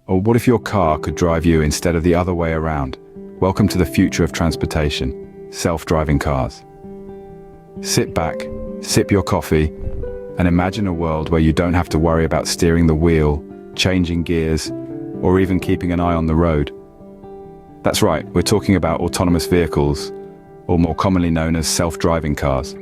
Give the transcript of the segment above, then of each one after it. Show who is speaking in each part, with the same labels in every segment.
Speaker 1: Or what if your car could drive you instead of the other way around? Welcome to the future of transportation, self-driving cars. Sit back, sip your coffee, and imagine a world where you don't have to worry about steering the wheel, changing gears, or even keeping an eye on the road. That's right, we're talking about autonomous vehicles, or more commonly known as self-driving cars.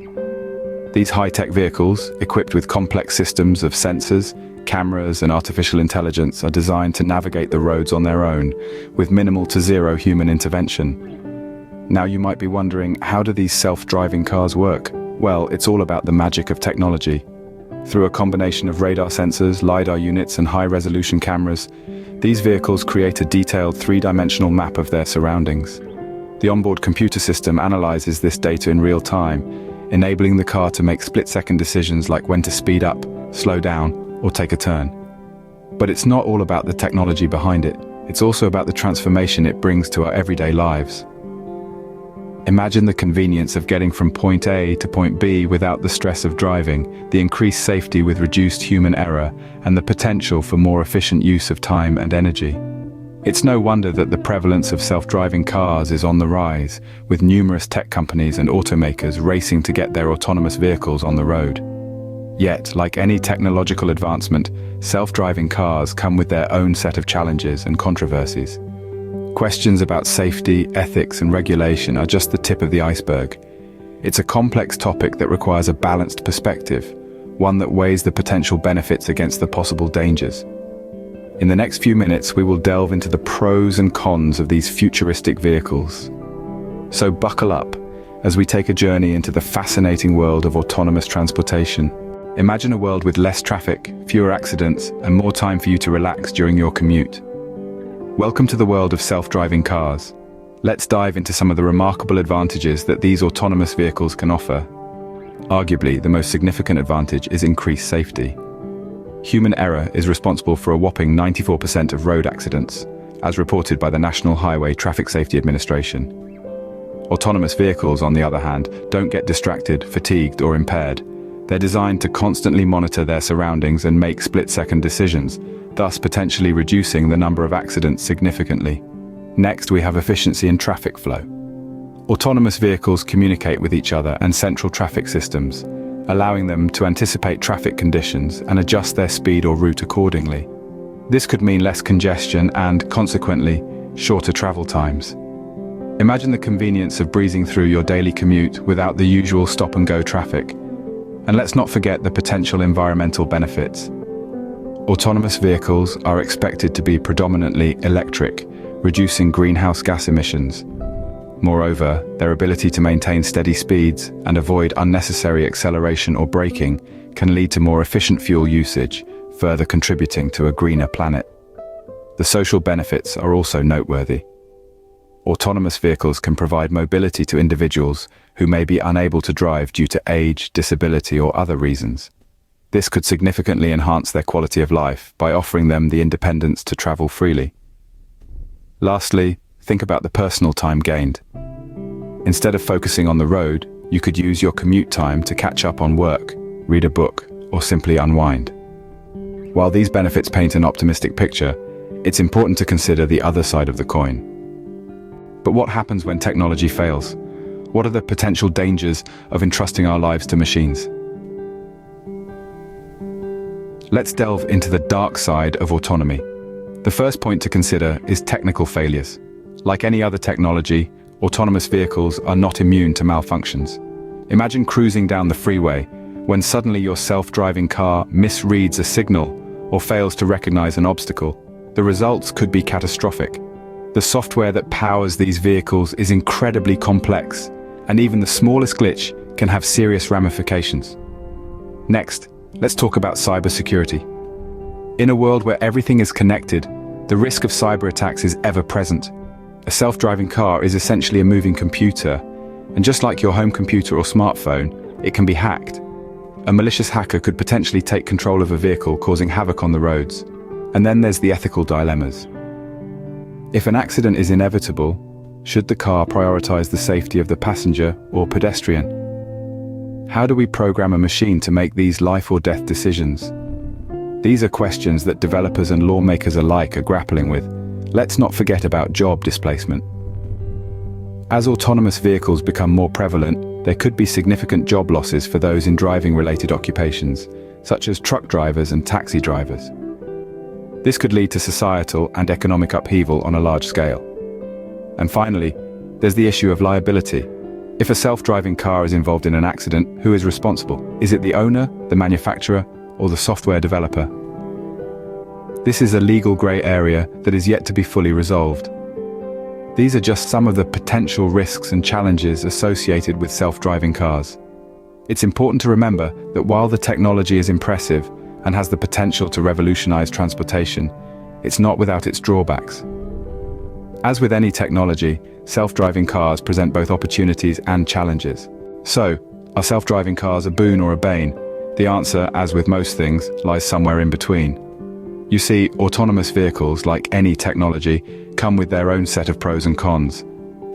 Speaker 1: These high-tech vehicles, equipped with complex systems of sensors, cameras and artificial intelligence, are designed to navigate the roads on their own, with minimal to zero human intervention. Now you might be wondering, how do these self-driving cars work? Well, it's all about the magic of technology. Through a combination of radar sensors, LiDAR units and high-resolution cameras, these vehicles create a detailed three-dimensional map of their surroundings. The onboard computer system analyzes this data in real time, enabling the car to make split-second decisions like when to speed up, slow down, or take a turn. But it's not all about the technology behind it. It's also about the transformation it brings to our everyday lives. Imagine the convenience of getting from point A to point B without the stress of driving, the increased safety with reduced human error, and the potential for more efficient use of time and energy. It's no wonder that the prevalence of self-driving cars is on the rise, with numerous tech companies and automakers racing to get their autonomous vehicles on the road. Yet, like any technological advancement, self-driving cars come with their own set of challenges and controversies. Questions about safety, ethics, and regulation are just the tip of the iceberg. It's a complex topic that requires a balanced perspective, one that weighs the potential benefits against the possible dangers. In the next few minutes, we will delve into the pros and cons of these futuristic vehicles. So buckle up as we take a journey into the fascinating world of autonomous transportation. Imagine a world with less traffic, fewer accidents, and more time for you to relax during your commute. Welcome to the world of self-driving cars. Let's dive into some of the remarkable advantages that these autonomous vehicles can offer. Arguably, the most significant advantage is increased safety. Human error is responsible for a whopping 94% of road accidents, as reported by the National Highway Traffic Safety Administration. Autonomous vehicles, on the other hand, don't get distracted, fatigued, or impaired. They're designed to constantly monitor their surroundings and make split-second decisions, thus potentially reducing the number of accidents significantly. Next, we have efficiency in traffic flow. Autonomous vehicles communicate with each other and central traffic systems, allowing them to anticipate traffic conditions and adjust their speed or route accordingly. This could mean less congestion and, consequently, shorter travel times. Imagine the convenience of breezing through your daily commute without the usual stop-and-go traffic. And let's not forget the potential environmental benefits. Autonomous vehicles are expected to be predominantly electric, reducing greenhouse gas emissions. Moreover, their ability to maintain steady speeds and avoid unnecessary acceleration or braking can lead to more efficient fuel usage, further contributing to a greener planet. The social benefits are also noteworthy. Autonomous vehicles can provide mobility to individuals who may be unable to drive due to age, disability, or other reasons. This could significantly enhance their quality of life by offering them the independence to travel freely. Lastly, think about the personal time gained. Instead of focusing on the road, you could use your commute time to catch up on work, read a book, or simply unwind. While these benefits paint an optimistic picture, it's important to consider the other side of the coin. But what happens when technology fails? What are the potential dangers of entrusting our lives to machines? Let's delve into the dark side of autonomy. The first point to consider is technical failures. Like any other technology, autonomous vehicles are not immune to malfunctions. Imagine cruising down the freeway when suddenly your self-driving car misreads a signal or fails to recognize an obstacle. The results could be catastrophic. The software that powers these vehicles is incredibly complex, and even the smallest glitch can have serious ramifications. Next, let's talk about cybersecurity. In a world where everything is connected, the risk of cyber attacks is ever present. A self-driving car is essentially a moving computer, and just like your home computer or smartphone, it can be hacked. A malicious hacker could potentially take control of a vehicle, causing havoc on the roads. And then there's the ethical dilemmas. If an accident is inevitable, should the car prioritize the safety of the passenger or pedestrian? How do we program a machine to make these life or death decisions? These are questions that developers and lawmakers alike are grappling with. Let's not forget about job displacement. As autonomous vehicles become more prevalent, there could be significant job losses for those in driving-related occupations, such as truck drivers and taxi drivers. This could lead to societal and economic upheaval on a large scale. And finally, there's the issue of liability. If a self-driving car is involved in an accident, who is responsible? Is it the owner, the manufacturer, or the software developer? This is a legal grey area that is yet to be fully resolved. These are just some of the potential risks and challenges associated with self-driving cars. It's important to remember that while the technology is impressive and has the potential to revolutionize transportation, it's not without its drawbacks. As with any technology, self-driving cars present both opportunities and challenges. So, are self-driving cars a boon or a bane? The answer, as with most things, lies somewhere in between. You see, autonomous vehicles, like any technology, come with their own set of pros and cons,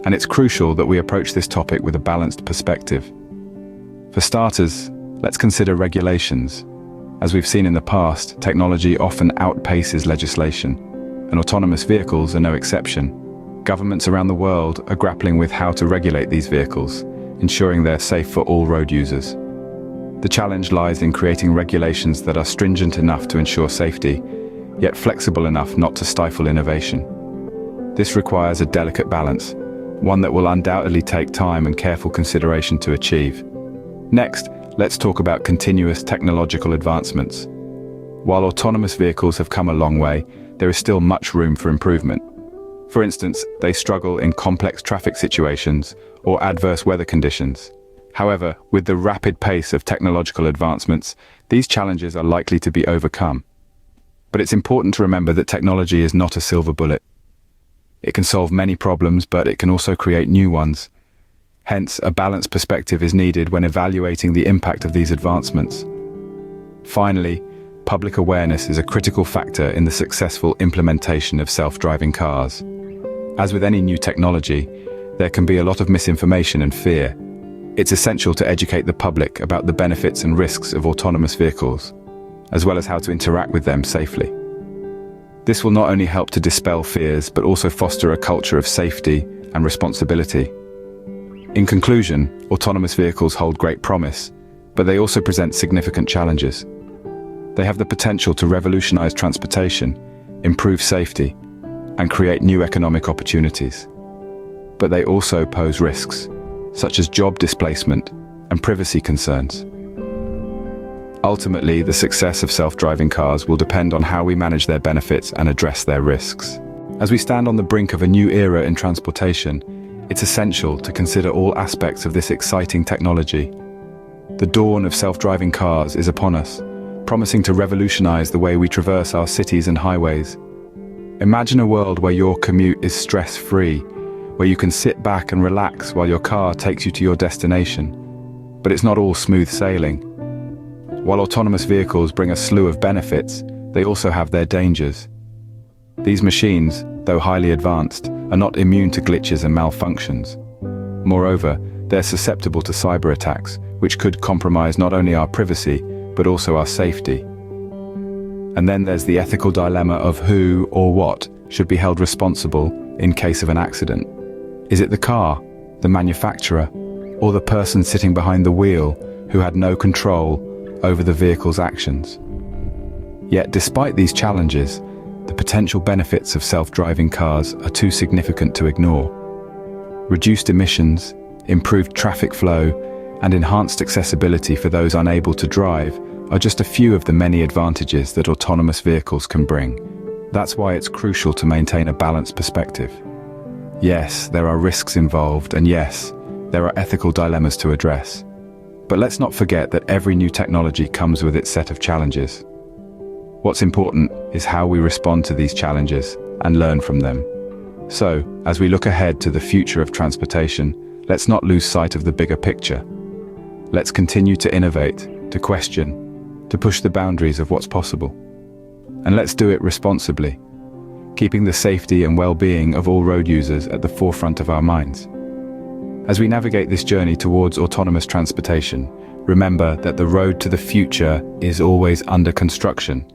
Speaker 1: and it's crucial that we approach this topic with a balanced perspective. For starters, let's consider regulations. As we've seen in the past, technology often outpaces legislation, and autonomous vehicles are no exception. Governments around the world are grappling with how to regulate these vehicles, ensuring they're safe for all road users. The challenge lies in creating regulations that are stringent enough to ensure safety, yet flexible enough not to stifle innovation. This requires a delicate balance, one that will undoubtedly take time and careful consideration to achieve. Next, let's talk about continuous technological advancements. While autonomous vehicles have come a long way, there is still much room for improvement. For instance, they struggle in complex traffic situations or adverse weather conditions. However, with the rapid pace of technological advancements, these challenges are likely to be overcome. But it's important to remember that technology is not a silver bullet. It can solve many problems, but it can also create new ones. Hence, a balanced perspective is needed when evaluating the impact of these advancements. Finally, public awareness is a critical factor in the successful implementation of self-driving cars. As with any new technology, there can be a lot of misinformation and fear. It's essential to educate the public about the benefits and risks of autonomous vehicles, as well as how to interact with them safely. This will not only help to dispel fears, but also foster a culture of safety and responsibility. In conclusion, autonomous vehicles hold great promise, but they also present significant challenges. They have the potential to revolutionize transportation, improve safety, and create new economic opportunities. But they also pose risks, such as job displacement and privacy concerns. Ultimately, the success of self-driving cars will depend on how we manage their benefits and address their risks. As we stand on the brink of a new era in transportation, it's essential to consider all aspects of this exciting technology. The dawn of self-driving cars is upon us, promising to revolutionize the way we traverse our cities and highways. Imagine a world where your commute is stress-free, where you can sit back and relax while your car takes you to your destination. But it's not all smooth sailing. While autonomous vehicles bring a slew of benefits, they also have their dangers. These machines, though highly advanced, are not immune to glitches and malfunctions. Moreover, they're susceptible to cyber attacks, which could compromise not only our privacy, but also our safety. And then there's the ethical dilemma of who or what should be held responsible in case of an accident. Is it the car, the manufacturer, or the person sitting behind the wheel who had no control over the vehicle's actions? Yet, despite these challenges, the potential benefits of self-driving cars are too significant to ignore. Reduced emissions, improved traffic flow, and enhanced accessibility for those unable to drive are just a few of the many advantages that autonomous vehicles can bring. That's why it's crucial to maintain a balanced perspective. Yes, there are risks involved, and yes, there are ethical dilemmas to address. But let's not forget that every new technology comes with its set of challenges. What's important is how we respond to these challenges and learn from them. So, as we look ahead to the future of transportation, let's not lose sight of the bigger picture. Let's continue to innovate, to question, to push the boundaries of what's possible. And let's do it responsibly, keeping the safety and well-being of all road users at the forefront of our minds. As we navigate this journey towards autonomous transportation, remember that the road to the future is always under construction.